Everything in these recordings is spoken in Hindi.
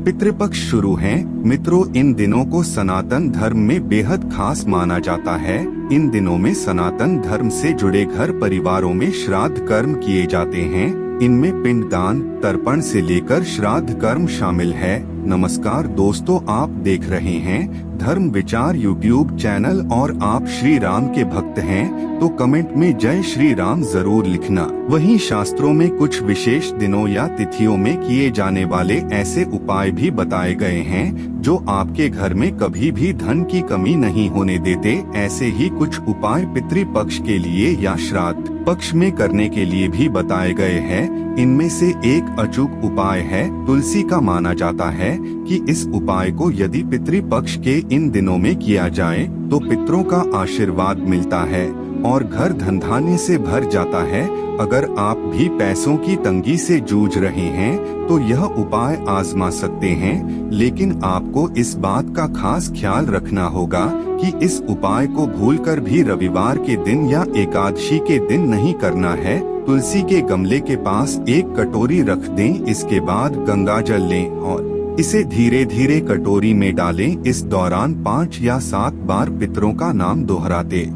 पितृपक्ष शुरू है। मित्रों, इन दिनों को सनातन धर्म में बेहद खास माना जाता है। इन दिनों में सनातन धर्म से जुड़े घर परिवारों में श्राद्ध कर्म किए जाते हैं। इनमें पिंडदान, तर्पण से लेकर श्राद्ध कर्म शामिल है। नमस्कार दोस्तों, आप देख रहे हैं धर्म विचार यूट्यूब चैनल और आप श्री राम के भक्त हैं तो कमेंट में जय श्री राम जरूर लिखना। वहीं शास्त्रों में कुछ विशेष दिनों या तिथियों में किए जाने वाले ऐसे उपाय भी बताए गए हैं जो आपके घर में कभी भी धन की कमी नहीं होने देते। ऐसे ही कुछ उपाय पितृपक्ष के लिए या श्राद्ध पक्ष में करने के लिए भी बताए गए हैं। इनमें से एक अचूक उपाय है तुलसी का। माना जाता है कि इस उपाय को यदि पितृपक्ष के इन दिनों में किया जाए तो पितरों का आशीर्वाद मिलता है और घर धन धान्य से भर जाता है। अगर आप भी पैसों की तंगी से जूझ रहे हैं तो यह उपाय आजमा सकते हैं, लेकिन आपको इस बात का खास ख्याल रखना होगा कि इस उपाय को भूलकर भी रविवार के दिन या एकादशी के दिन नहीं करना है। तुलसी के गमले के पास एक कटोरी रख दें। इसके बाद गंगा जल लें और इसे धीरे धीरे कटोरी में डालें। इस दौरान 5 या 7 बार पितरों का नाम दोहराते।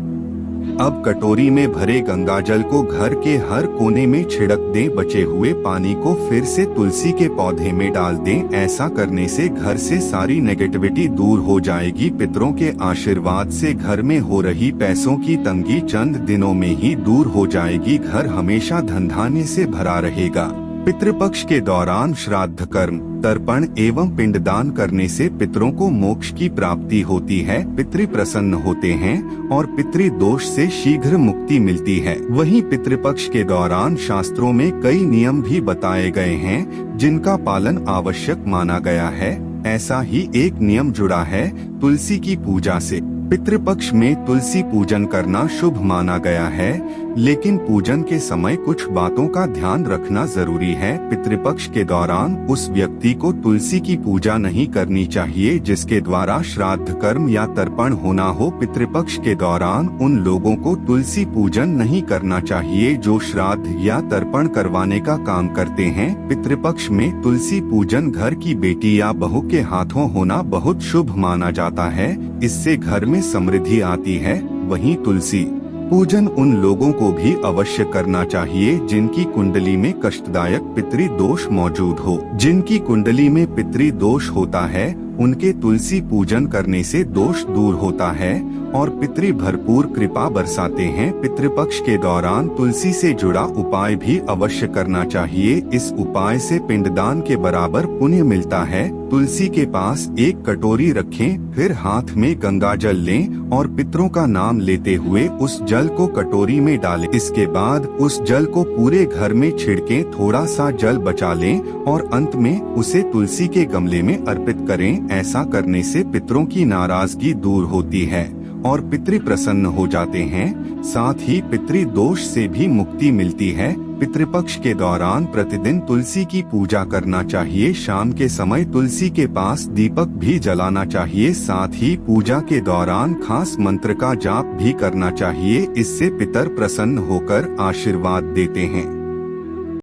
अब कटोरी में भरे गंगा जल को घर के हर कोने में छिड़क दें। बचे हुए पानी को फिर से तुलसी के पौधे में डाल दें। ऐसा करने से घर से सारी नेगेटिविटी दूर हो जाएगी। पितरों के आशीर्वाद से घर में हो रही पैसों की तंगी चंद दिनों में ही दूर हो जाएगी। घर हमेशा धन धान्य से भरा रहेगा। पितृपक्ष के दौरान श्राद्ध कर्म, तर्पण एवं पिंडदान करने से पितरों को मोक्ष की प्राप्ति होती है। पितृ प्रसन्न होते हैं और पितृ दोष से शीघ्र मुक्ति मिलती है। वहीं पितृपक्ष के दौरान शास्त्रों में कई नियम भी बताए गए हैं जिनका पालन आवश्यक माना गया है। ऐसा ही एक नियम जुड़ा है तुलसी की पूजा से। पितृपक्ष में तुलसी पूजन करना शुभ माना गया है, लेकिन पूजन के समय कुछ बातों का ध्यान रखना जरूरी है। पितृपक्ष के दौरान उस व्यक्ति को तुलसी की पूजा नहीं करनी चाहिए जिसके द्वारा श्राद्ध कर्म या तर्पण होना हो। पितृपक्ष के दौरान उन लोगों को तुलसी पूजन नहीं करना चाहिए जो श्राद्ध या तर्पण करवाने का काम करते हैं। पितृपक्ष में तुलसी पूजन घर की बेटी या बहू के हाथों होना बहुत शुभ माना जाता है। इससे घर में समृद्धि आती है। वहीं तुलसी पूजन उन लोगों को भी अवश्य करना चाहिए जिनकी कुंडली में कष्टदायक पितृ दोष मौजूद हो। जिनकी कुंडली में पितृ दोष होता है उनके तुलसी पूजन करने से दोष दूर होता है और पितृ भरपूर कृपा बरसाते हैं। पितृपक्ष के दौरान तुलसी से जुड़ा उपाय भी अवश्य करना चाहिए। इस उपाय से पिंडदान के बराबर पुण्य मिलता है। तुलसी के पास एक कटोरी रखें, फिर हाथ में गंगा जल लें और पितरों का नाम लेते हुए उस जल को कटोरी में डालें। इसके बाद उस जल को पूरे घर में छिड़कें। थोड़ा सा जल बचा लें और अंत में उसे तुलसी के गमले में अर्पित करें। ऐसा करने से पितरों की नाराजगी दूर होती है और पितृ प्रसन्न हो जाते हैं। साथ ही पितृ दोष से भी मुक्ति मिलती है। पितृपक्ष के दौरान प्रतिदिन तुलसी की पूजा करना चाहिए। शाम के समय तुलसी के पास दीपक भी जलाना चाहिए। साथ ही पूजा के दौरान खास मंत्र का जाप भी करना चाहिए। इससे पितर प्रसन्न होकर आशीर्वाद देते हैं।